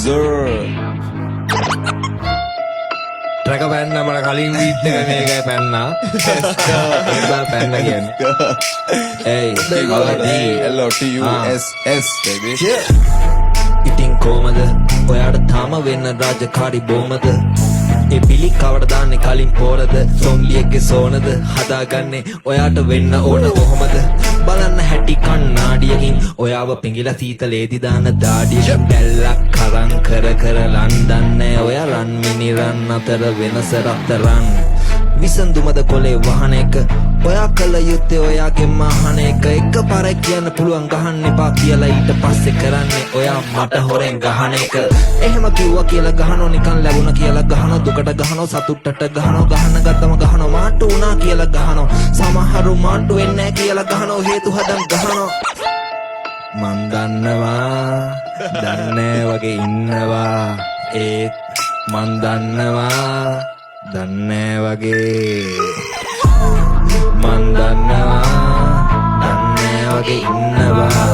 sir. Track penna මට කලින් beat එක මේකයි penna. ඒබා penna කියන්නේ. Hey, LOTUSS baby. ඉතින් කොහමද ඔයාට තාම වෙන්න රාජකාරි බොමද? ඒ පිලි කවඩ දාන්නේ කලින් පෝරද? සොම්ලියෙක්ගේ සෝනද හදාගන්නේ ඔයාට වෙන්න ඕන කොහමද? බලන්න හැටි කණ්ණාඩියකින් ඔයාව පිඟිලා සීතලේදි දාන දාඩියකින් බැල්ලක් කරන් කර කර ලන්දන්නේ ඔයා රන් මිනි රන් අතර වෙනස රත්තරන් විසඳුමද කොලේ වහන එක ඔයා කළ යුත්තේ ඔයාගේ මහන එක එකපාරක් කියන්න පුළුවන් ගහන්න එපා කියලා ඊට පස්සේ කරන්නේ ඔයා මට හොරෙන් ගහන එක එහෙම කිව්වා කියලා ගහනෝ නිකන් ලැබුණ කියලා ගහනෝ දුකට ගහනෝ සතුටට ගහනෝ ගහන ගත්තම ගහනෝ මාට්ටු වුණා කියලා ගහනෝ සමහරු මාට්ටු වෙන්නේ නැහැ කියලා ගහනෝ හේතු හදන් ගහනෝ මන් දන්නවා දන්නේ වගේ ඉන්නවා ඒත් මන් දන්නවා දන්නේ වගේ මන් දන්නවා දන්නේ වගේ ඉන්නවා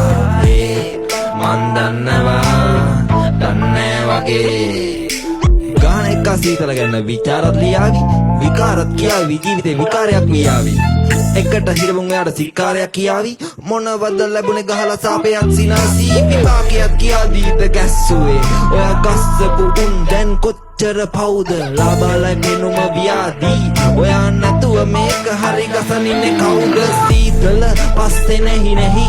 මන් දන්නවා දන්නේ වගේ ගාන එක සීතල ගැන විචාරත් ලියාවි විකාරත් කියාවි ජීවිතේ විකාරයක් වියාවි එකට හිරමුන් එයාට සික්කාරයක් කියාවි මොනවද ලැබුණේ ගහලා සාපයක් සිනාසී විපාකයක් කියා දීත ගැස්සුවේ ඔයා ගස්සපු උන් දැන් කොච්චර පවුද ලාබාලයි මෙනුම ව්‍යාදී ඔයා නැතුව මේක හරි ගසනින්නේ කවුද සීතල පස්සේ නැහි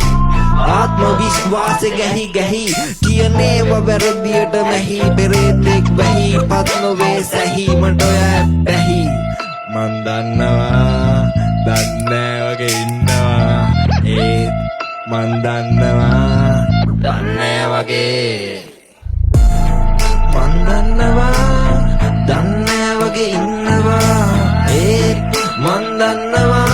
ආත්ම විශ්වාසෙ ගැහි ගැහි කියනේව වැරදියට මෙහි පෙරේතෙක් වැහි පත් නොවේ සැහි මට ඔයා බැහි මන් දන්නවා දන්නේ වගේ ඉන්නවා ඒත් මන් දන්නවා දන්නේ වගේ මන් දන්නවා දන්නේ වගේ ඉන්නවා ඒත් මන් දන්නවා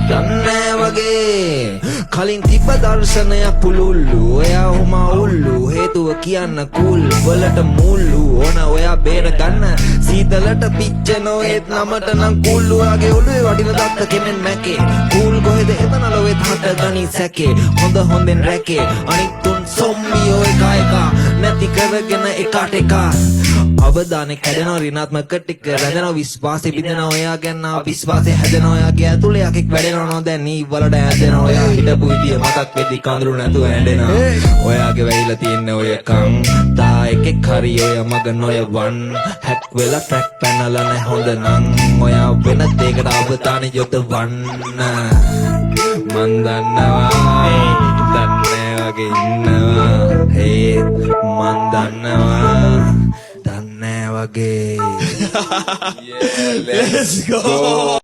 දන්නේ වගේ කලින් තිබ්බ දර්ශනයක් පුළුල්ලු ඔයා උමා උල්ලු හේතුව කියන්න කුල් වලට මුල්ලු ඕන ඔයා බේර ගන්න සීතලට පිච්චෙනෝ ඒත් නමට නම් කුල්ලු ආගේ ඔළුවේ වටින දත්ත කෙමෙන් මැකේ කුල් කොහෙද එතන ලොවෙත් හට ගනි සැකේ හොඳ හොඳෙන් රැකේ අනිත් තුන් සොම්බියෝ එක නැති කරගෙන එකට එක අවදානෙ කැඩෙනවා ඍණාත්මක ටික රැඳෙනවා විශ්වාසෙ බිඳෙනවා ඔයා ගැන විශ්වාසෙ හැදෙනවා ඔයාගේ ඇතුලේ යකෙක් වැඩෙනවා නොදැන් නී වලට ඇදෙනවා ඔයා හිටපු විදිය මතක් වෙද්දි කඳුළු නැතුව ඇඬෙනවා ඔයාගේ වෙයිලා තියෙන ඔය කන් තා එකෙක් හරි ඔය මග නොය වන් හැක් වෙලා ට්‍රැක් පැනලා නැ හොඳ නම් ඔයා වෙන දෙයකට අවදානෙ යොදවන්න මන් දන්නවා දන්නේ වගේ ඉන්නවා හේ මන් දන්නවා දන්නේ වගේ Let's go.